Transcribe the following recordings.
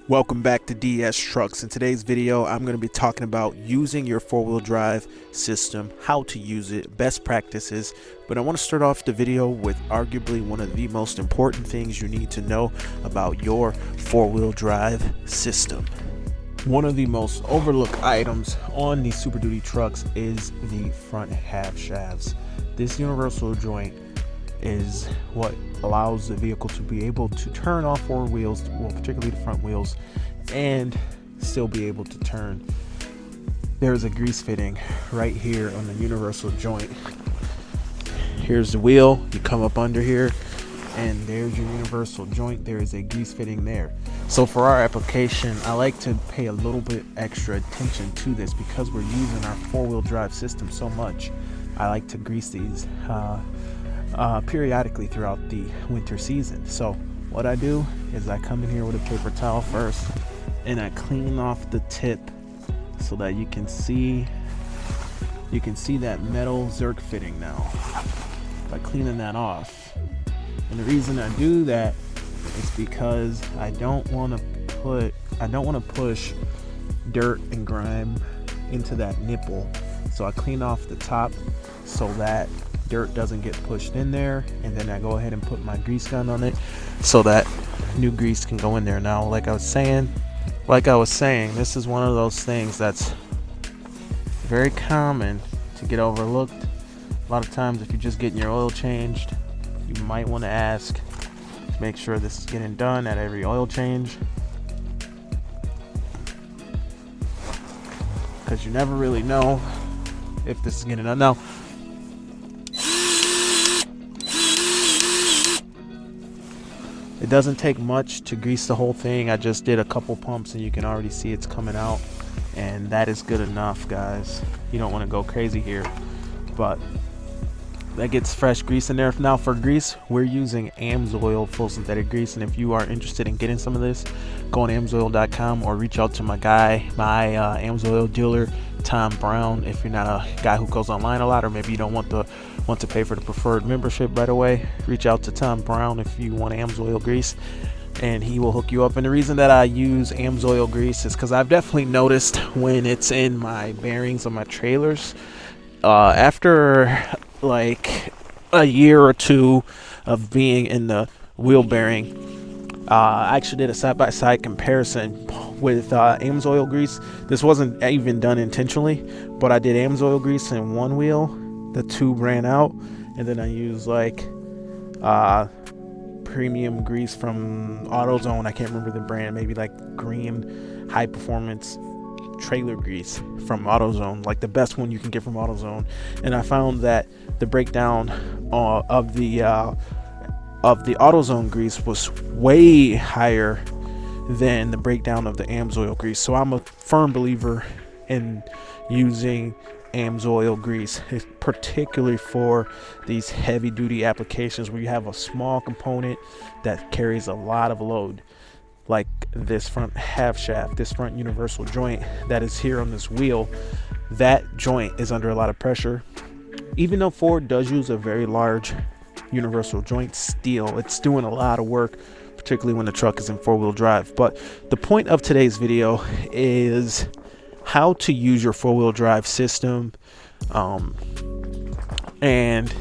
Welcome back to DS Trucks. In today's video, I'm going to be talking about using your four-wheel drive system, how to use it, best practices. But I want to start off the video with arguably one of the most important things you need to know about your four-wheel drive system. One of the most overlooked items on these Super Duty trucks is the front half shafts. This universal joint is what allows the vehicle to be able to turn all four wheels, well, particularly the front wheels, and still be able to turn. There's a grease fitting right here on the universal joint. Here's the wheel, you come up under here, and there's your universal joint. There is a grease fitting there. So for our application, I like to pay a little bit extra attention to this because we're using our four-wheel drive system so much. I like to grease these periodically throughout the winter season. So what I do is I come in here with a paper towel first and I clean off the tip so that you can see that metal zerk fitting now by cleaning that off. And the reason I do that is because I don't want to push dirt and grime into that nipple. So I clean off the top so that dirt doesn't get pushed in there, and then I go ahead and put my grease gun on it so that new grease can go in there. Now, like I was saying, this is one of those things that's very common to get overlooked. A lot of times, if you're just getting your oil changed, you might want to ask to make sure this is getting done at every oil change, because you never really know if this is getting done. Now, it doesn't take much to grease the whole thing. I just did a couple pumps and you can already see it's coming out, and that is good enough, guys. You don't want to go crazy here, but that gets fresh grease in there. Now for grease, we're using AMSOIL full synthetic grease, and if you are interested in getting some of this, go on AMSOIL.com or reach out to my AMSOIL dealer, Tom Brown. If you're not a guy who goes online a lot, or maybe you don't want to pay for the preferred membership right away, reach out to Tom Brown if you want AMSOIL grease, and he will hook you up. And the reason that I use AMSOIL grease is because I've definitely noticed when it's in my bearings on my trailers, after like a year or two of being in the wheel bearing, I actually did a side-by-side comparison with AMSOIL grease. This wasn't even done intentionally, but I did AMSOIL grease in one wheel, the tube ran out, and then I used like premium grease from AutoZone. I can't remember the brand, maybe like green high performance trailer grease from AutoZone, like the best one you can get from AutoZone. And I found that the breakdown of the AutoZone grease was way higher than the breakdown of the AMSOIL grease. So I'm a firm believer in using AMSOIL grease, particularly for these heavy duty applications where you have a small component that carries a lot of load, like this front half shaft, this front universal joint that is here on this wheel. That joint is under a lot of pressure. Even though Ford does use a very large universal joint steel, it's doing a lot of work, particularly when the truck is in four-wheel drive. But the point of today's video is how to use your four-wheel drive system, and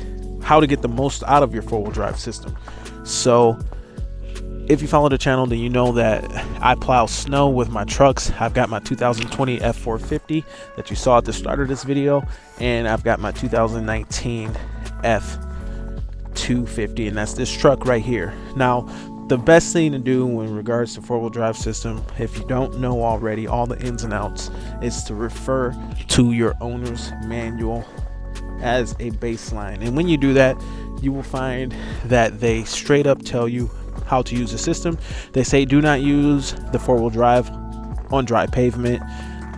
how to get the most out of your four-wheel drive system. So if you follow the channel, then you know that I plow snow with my trucks. I've got my 2020 F450 that you saw at the start of this video, and I've got my 2019 F250, and that's this truck right here. Now, the best thing to do in regards to four-wheel drive system, if you don't know already all the ins and outs, is to refer to your owner's manual as a baseline. And when you do that, you will find that they straight up tell you how to use the system. They say do not use the four-wheel drive on dry pavement.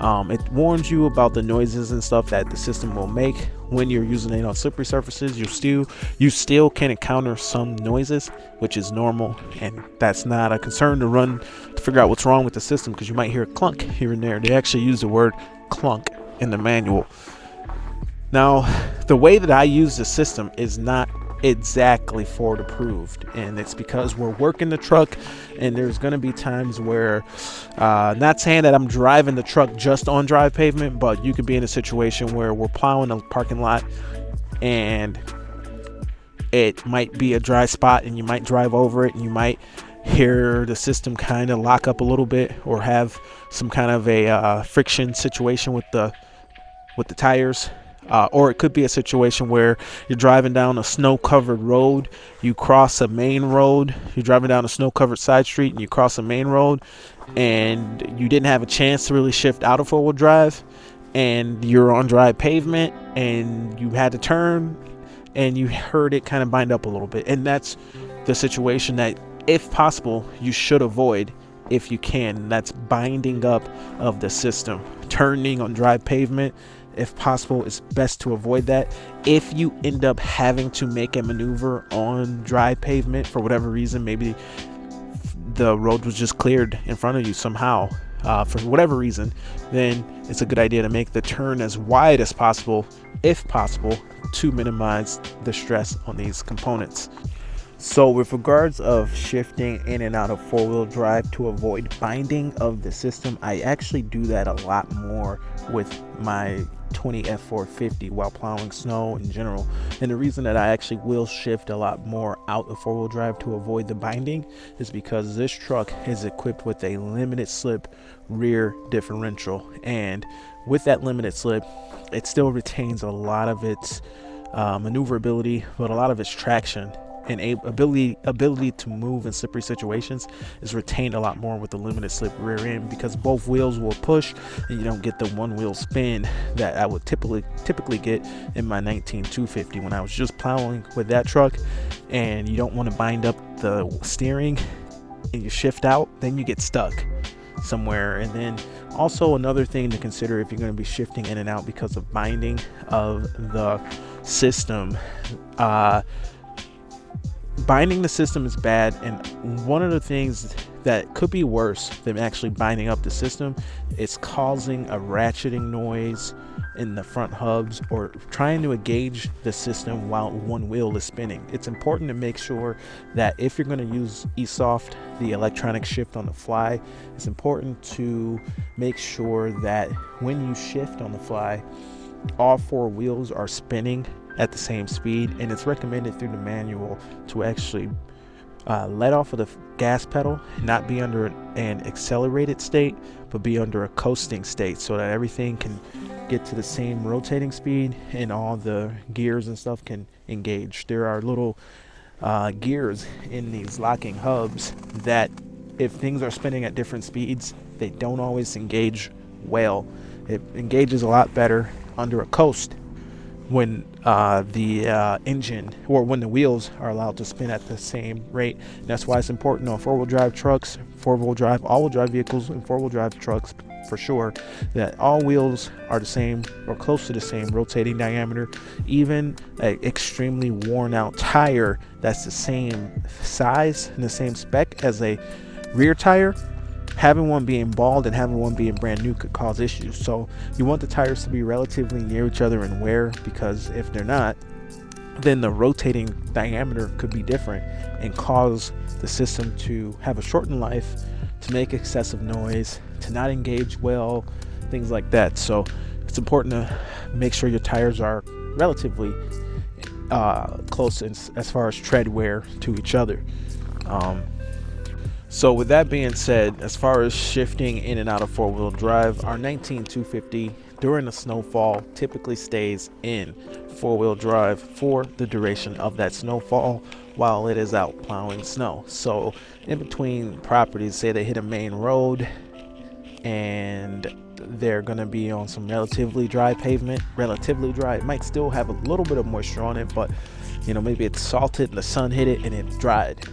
It warns you about the noises and stuff that the system will make when you're using it on slippery surfaces. You still can encounter some noises, which is normal, and that's not a concern to figure out what's wrong with the system, because you might hear a clunk here and there. They actually use the word clunk in the manual. Now, the way that I use the system is not exactly Ford approved, and it's because we're working the truck, and there's going to be times where not saying that I'm driving the truck just on dry pavement, but you could be in a situation where we're plowing a parking lot and it might be a dry spot, and you might drive over it, and you might hear the system kind of lock up a little bit or have some kind of a friction situation with the tires. Or it could be a situation where you're driving down a snow-covered road, you cross a main road, you're driving down a snow-covered side street and you cross a main road, and you didn't have a chance to really shift out of four-wheel drive, and you're on dry pavement and you had to turn and you heard it kind of bind up a little bit. And that's the situation that, if possible, you should avoid if you can. That's binding up of the system. Turning on dry pavement, if possible, it's best to avoid that. If you end up having to make a maneuver on dry pavement for whatever reason, maybe the road was just cleared in front of you somehow, for whatever reason, then it's a good idea to make the turn as wide as possible, if possible, to minimize the stress on these components. So with regards of shifting in and out of four-wheel drive to avoid binding of the system, I actually do that a lot more with my 20 F450 while plowing snow in general. And the reason that I actually will shift a lot more out of four-wheel drive to avoid the binding is because this truck is equipped with a limited slip rear differential, and with that limited slip, it still retains a lot of its maneuverability, but a lot of its traction and ability to move in slippery situations is retained a lot more with the limited slip rear end, because both wheels will push and you don't get the one wheel spin that I would typically get in my 250 when I was just plowing with that truck. And you don't want to bind up the steering and you shift out, then you get stuck somewhere. And then also another thing to consider if you're going to be shifting in and out because of binding of the system, binding the system is bad, and one of the things that could be worse than actually binding up the system is causing a ratcheting noise in the front hubs or trying to engage the system while one wheel is spinning. It's important to make sure that if you're going to use eSoft, the electronic shift on the fly, it's important to make sure that when you shift on the fly, all four wheels are spinning at the same speed. And it's recommended through the manual to actually let off of the gas pedal, not be under an accelerated state, but be under a coasting state, so that everything can get to the same rotating speed and all the gears and stuff can engage. There are little gears in these locking hubs that, if things are spinning at different speeds, they don't always engage well. It engages a lot better under a coast when the engine, or when the wheels are allowed to spin at the same rate. And that's why it's important on four-wheel drive trucks, four-wheel drive, all-wheel drive vehicles, and four-wheel drive trucks for sure, that all wheels are the same or close to the same rotating diameter. Even an extremely worn out tire that's the same size and the same spec as a rear tire, having one being bald and having one being brand new could cause issues. So you want the tires to be relatively near each other in wear, because if they're not, then the rotating diameter could be different and cause the system to have a shortened life, to make excessive noise, to not engage well, things like that. So it's important to make sure your tires are relatively close as far as tread wear to each other. So with that being said, as far as shifting in and out of four-wheel drive, our 250 during the snowfall typically stays in four-wheel drive for the duration of that snowfall while it is out plowing snow. So in between properties, say they hit a main road and they're going to be on some relatively dry pavement, relatively dry. It might still have a little bit of moisture on it, but maybe it's salted and the sun hit it and it dried.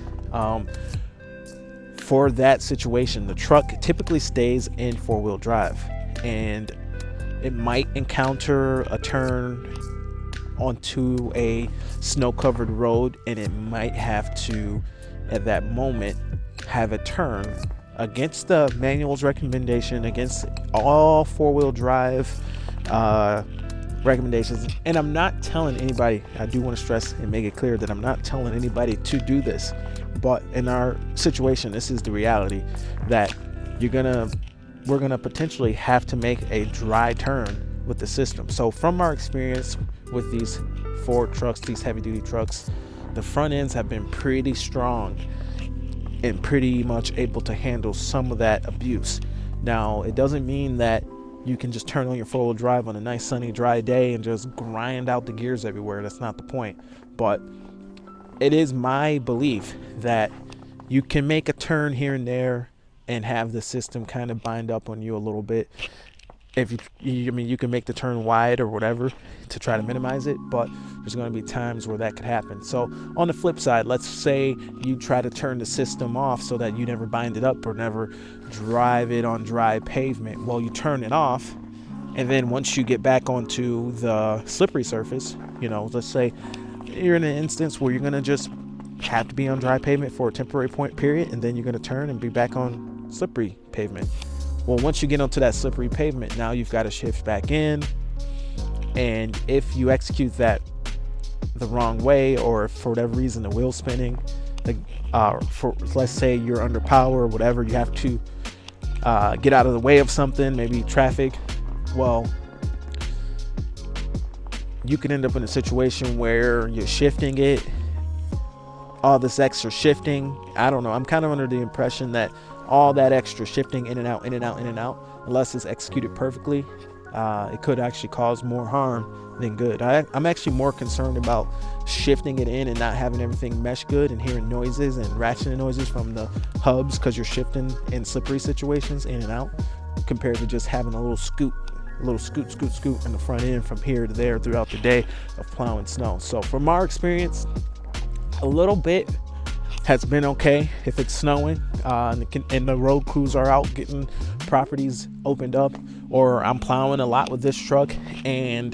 For that situation, the truck typically stays in four-wheel drive, and it might encounter a turn onto a snow-covered road, and it might have to, at that moment, have a turn against the manual's recommendation, against all four-wheel drive recommendations. And I'm not telling anybody, I do want to stress and make it clear that I'm not telling anybody to do this, but in our situation, this is the reality, that we're gonna potentially have to make a dry turn with the system. So from our experience with these Ford trucks, these heavy duty trucks, the front ends have been pretty strong and pretty much able to handle some of that abuse. Now, it doesn't mean that you can just turn on your four-wheel drive on a nice sunny dry day and just grind out the gears everywhere. That's not the point. But it is my belief that you can make a turn here and there and have the system kind of bind up on you a little bit. If you can make the turn wide or whatever to try to minimize it, but there's going to be times where that could happen. So on the flip side, let's say you try to turn the system off so that you never bind it up or never drive it on dry pavement. Well, you turn it off, and then once you get back onto the slippery surface, let's say you're in an instance where you're going to just have to be on dry pavement for a temporary period, and then you're going to turn and be back on slippery pavement. Well, once you get onto that slippery pavement, now you've got to shift back in. And if you execute that the wrong way, or for whatever reason the wheel's spinning, let's say you're under power or whatever, you have to get out of the way of something, maybe traffic. Well, you can end up in a situation where you're shifting it, all this extra shifting. I don't know. I'm kind of under the impression that all that extra shifting in and out, unless it's executed perfectly, it could actually cause more harm than good. I'm actually more concerned about shifting it in and not having everything mesh good and hearing noises and ratcheting noises from the hubs because you're shifting in slippery situations in and out, compared to just having a little scoot in the front end from here to there throughout the day of plowing snow. So from our experience, a little bit has been okay if it's snowing and the road crews are out getting properties opened up, or I'm plowing a lot with this truck and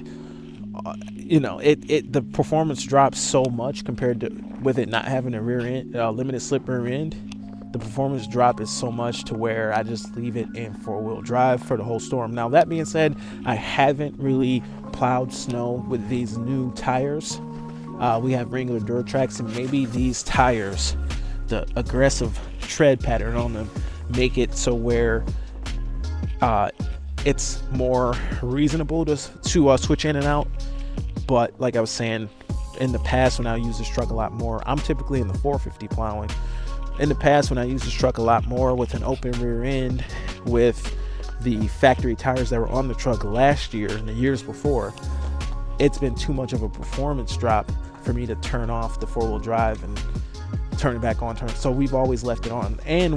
the performance drops so much compared to with it not having a rear end, limited slip rear end. The performance drop is so much to where I just leave it in four-wheel drive for the whole storm. Now, that being said, I haven't really plowed snow with these new tires. We have regular Duratrax, and maybe these tires, the aggressive tread pattern on them, make it so where it's more reasonable to switch in and out. But like I was saying, in the past when I use this truck a lot more, I'm typically in the 450 plowing. In the past when I used this truck a lot more with an open rear end, with the factory tires that were on the truck last year and the years before, it's been too much of a performance drop for me to turn off the four-wheel drive and turn it back on. So we've always left it on, and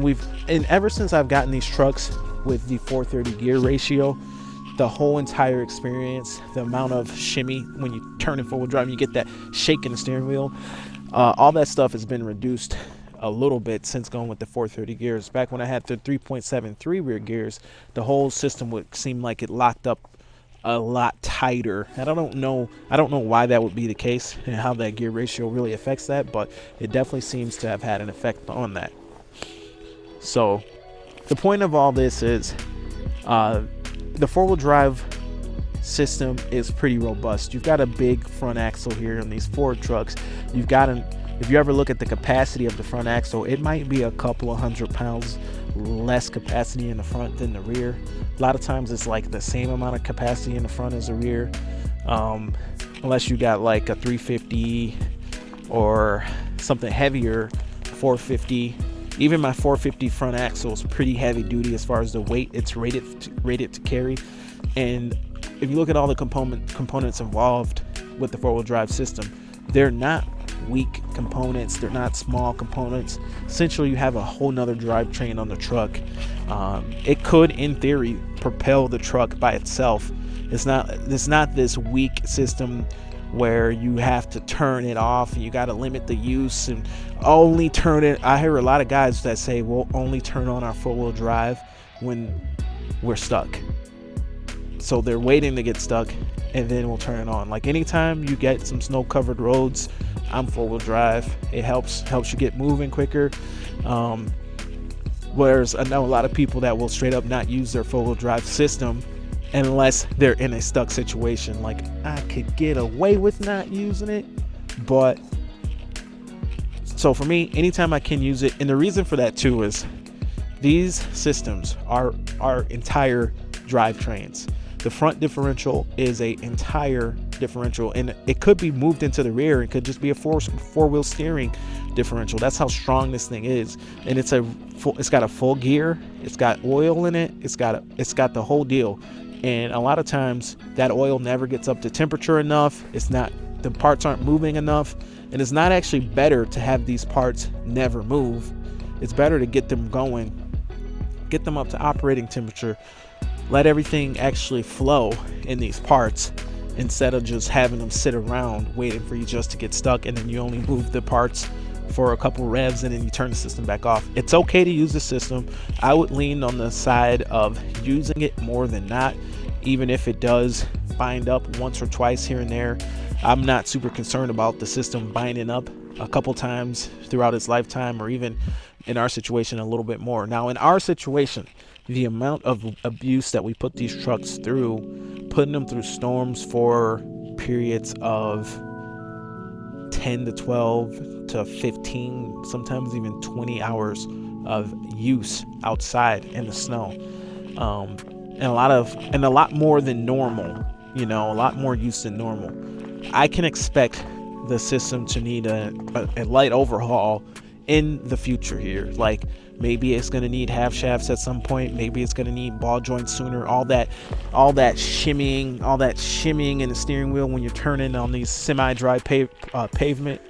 ever since I've gotten these trucks with the 430 gear ratio, the whole entire experience, the amount of shimmy when you turn in four-wheel drive, you get that shake in the steering wheel, all that stuff has been reduced a little bit since going with the 430 gears. Back when I had the 3.73 rear gears, the whole system would seem like it locked up a lot tighter. And I don't know why that would be the case and how that gear ratio really affects that, but it definitely seems to have had an effect on that. So the point of all this is the four-wheel drive system is pretty robust. You've got a big front axle here on these Ford trucks. If you ever look at the capacity of the front axle, it might be a couple of 100 pounds less capacity in the front than the rear. A lot of times it's like the same amount of capacity in the front as the rear, unless you got like a 350 or something heavier, 450. Even my 450 front axle is pretty heavy duty as far as the weight it's rated to carry. And if you look at all the components involved with the four-wheel drive system, they're not weak components, they're not small components. Essentially, you have a whole nother drivetrain on the truck. It could, in theory, propel the truck by itself. It's not this weak system where you have to turn it off and you got to limit the use and only turn it. I hear a lot of guys that say we'll only turn on our four-wheel drive when we're stuck. So they're waiting to get stuck and then we'll turn it on. Like anytime you get some snow-covered roads, I'm four-wheel drive. It helps you get moving quicker. Whereas I know a lot of people that will straight up not use their four-wheel drive system unless they're in a stuck situation. Like, I could get away with not using it, but so for me, anytime I can use it, and the reason for that too is these systems are entire drivetrains. The front differential is a entire differential, and it could be moved into the rear. It could just be a four-wheel steering differential. That's how strong this thing is, and it's got a full gear. It's got oil in it. It's got the whole deal. And a lot of times that oil never gets up to temperature enough. The parts aren't moving enough, and it's not actually better to have these parts never move. It's better to get them going, get them up to operating temperature, let everything actually flow in these parts instead of just having them sit around waiting for you just to get stuck, and then you only move the parts for a couple revs and then you turn the system back off. It's okay to use the system. I would lean on the side of using it more than not, even if it does bind up once or twice here and there. I'm not super concerned about the system binding up a couple times throughout its lifetime, or even in our situation a little bit more. Now, in our situation, the amount of abuse that we put these trucks through, putting them through storms for periods of 10 to 12 to 15, sometimes even 20 hours of use outside in the snow, and a lot more than normal, a lot more use than normal. I can expect the system to need a light overhaul in the future here. Like, maybe it's going to need half shafts at some point. Maybe it's going to need ball joints sooner. All that shimmying in the steering wheel when you're turning on these semi-dry pavement.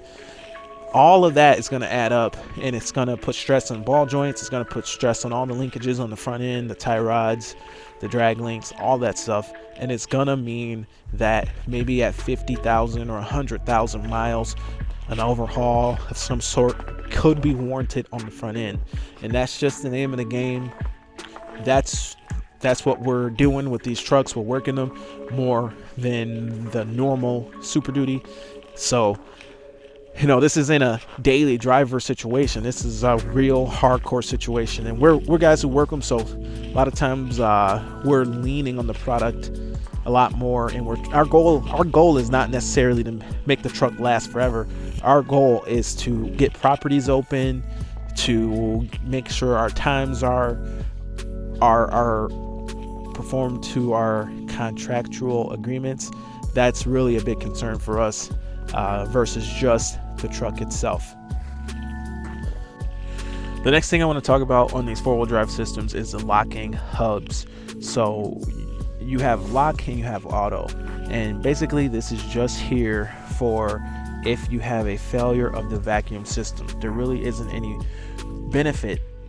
All of that is going to add up, and it's going to put stress on ball joints. It's going to put stress on all the linkages on the front end, the tie rods, the drag links, all that stuff. And it's going to mean that maybe at 50,000 or 100,000 miles, an overhaul of some sort could be warranted on the front end. And that's just the name of the game. That's what we're doing with these trucks. We're working them more than the normal Super Duty. So, this isn't a daily driver situation. This is a real hardcore situation, and we're guys who work them. So a lot of times we're leaning on the product a lot more, and our goal is not necessarily to make the truck last forever. Our goal is to get properties open, to make sure our times are performed to our contractual agreements. That's really a big concern for us, versus just the truck itself. The next thing I want to talk about on these four-wheel drive systems is the locking hubs. So you have lock and you have auto, and basically this is just here for if you have a failure of the vacuum system. There really isn't any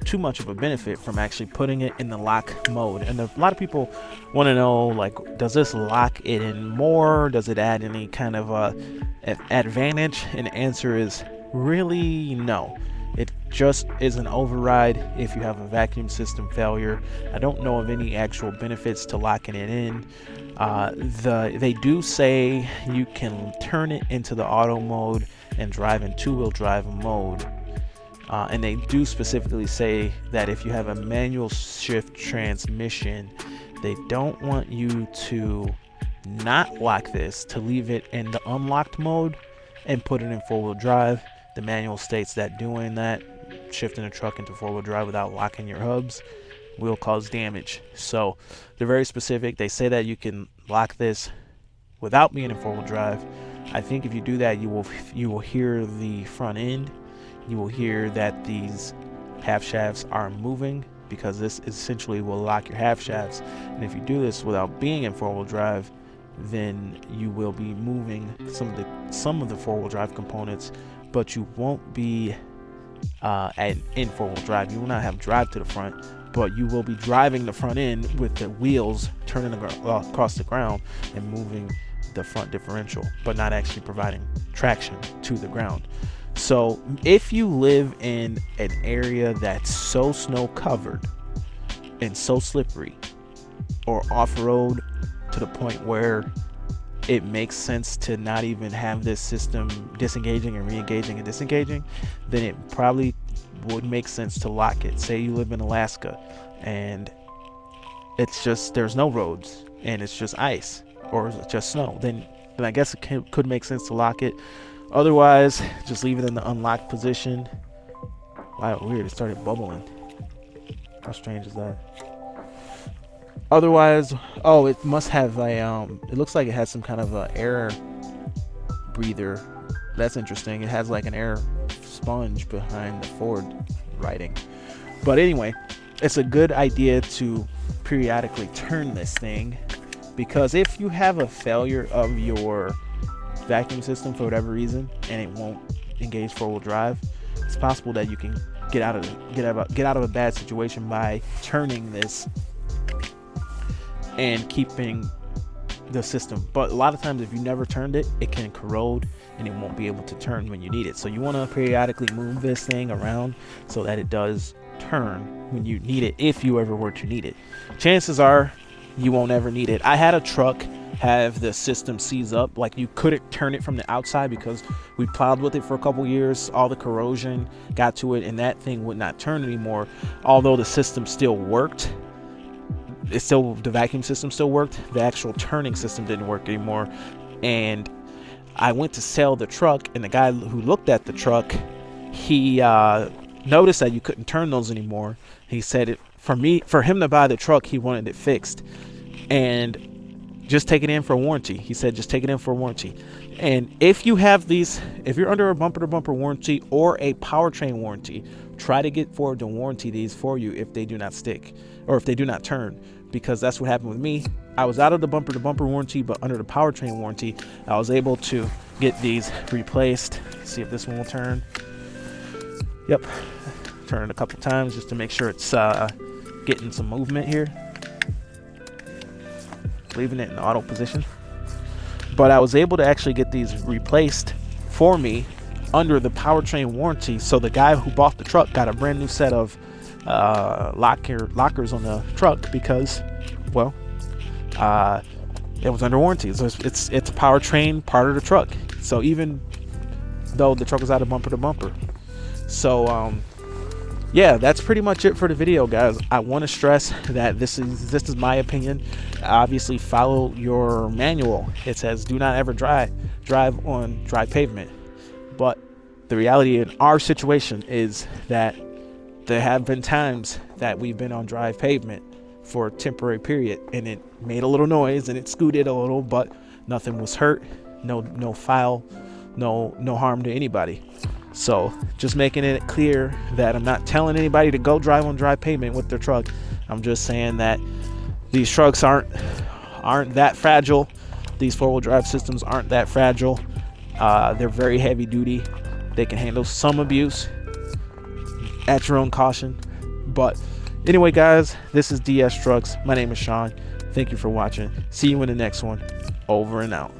too much of a benefit from actually putting it in the lock mode. And a lot of people want to know, like, does this lock it in more? Does it add any kind of advantage? And the answer is really no. It just is an override if you have a vacuum system failure. I don't know of any actual benefits to locking it in. They do say you can turn it into the auto mode and drive in two-wheel drive mode. And they do specifically say that if you have a manual shift transmission, they don't want you to not lock this, to leave it in the unlocked mode and put it in four-wheel drive. The manual states that doing that, shifting a truck into four-wheel drive without locking your hubs, will cause damage. So they're very specific. They say that you can lock this without being in four-wheel drive. I think if you do that, you will hear the front end. You will hear that these half shafts are moving, because this essentially will lock your half shafts. And if you do this without being in four-wheel drive, then you will be moving some of the four-wheel drive components, but you won't be in four-wheel drive. You will not have drive to the front, but you will be driving the front end with the wheels turning across the ground and moving the front differential, but not actually providing traction to the ground. So if you live in an area that's so snow covered and so slippery, or off-road to the point where it makes sense to not even have this system disengaging and re-engaging and disengaging, then it probably would make sense to lock it. Say you live in Alaska and it's just, there's no roads, and it's just ice or just snow, then I guess it could make sense to lock it. Otherwise, just leave it in the unlocked position. Wow, weird, it started bubbling. How strange is that? Otherwise, oh, it must have a it looks like it has some kind of a air breather. That's interesting. It has like an air sponge behind the forward writing. But anyway, it's a good idea to periodically turn this thing, because if you have a failure of your vacuum system for whatever reason and it won't engage four-wheel drive, it's possible that you can get out of a bad situation by turning this and keeping the system. But a lot of times if you never turned it, it can corrode and it won't be able to turn when you need it. So you want to periodically move this thing around so that it does turn when you need it, if you ever were to need it. Chances are you won't ever need it. I had a truck have the system seize up, like you couldn't turn it from the outside because we plowed with it for a couple years. All the corrosion got to it and that thing would not turn anymore. Although the system still worked, the vacuum system still worked, the actual turning system didn't work anymore. And I went to sell the truck, and the guy who looked at the truck, he noticed that you couldn't turn those anymore. He said for him to buy the truck, he wanted it fixed and just take it in for warranty. He said just take it in for warranty. And if you have these, if you're under a bumper-to-bumper warranty or a powertrain warranty, try to get Ford to warranty these for you if they do not stick or if they do not turn, because that's what happened with me. I was out of the bumper-to-bumper warranty, but under the powertrain warranty, I was able to get these replaced. See if this one will turn. Yep, turn it a couple times just to make sure it's getting some movement here. Leaving it in auto position. But I was able to actually get these replaced for me under the powertrain warranty. So the guy who bought the truck got a brand new set of lockers on the truck because, well, it was under warranty. So it's a powertrain part of the truck. So even though the truck was out of bumper to bumper. So yeah, that's pretty much it for the video, guys. I want to stress that this is my opinion. Obviously follow your manual. It says do not ever drive on dry pavement. But the reality in our situation is that there have been times that we've been on dry pavement for a temporary period and it made a little noise and it scooted a little, but nothing was hurt, no foul, no harm to anybody. So just making it clear that I'm not telling anybody to go drive on dry pavement with their truck. I'm just saying that these trucks aren't that fragile. These four-wheel drive systems aren't that fragile. They're very heavy duty. They can handle some abuse at your own caution. But anyway, guys, this is DS Trucks. My name is Sean. Thank you for watching. See you in the next one. Over and out.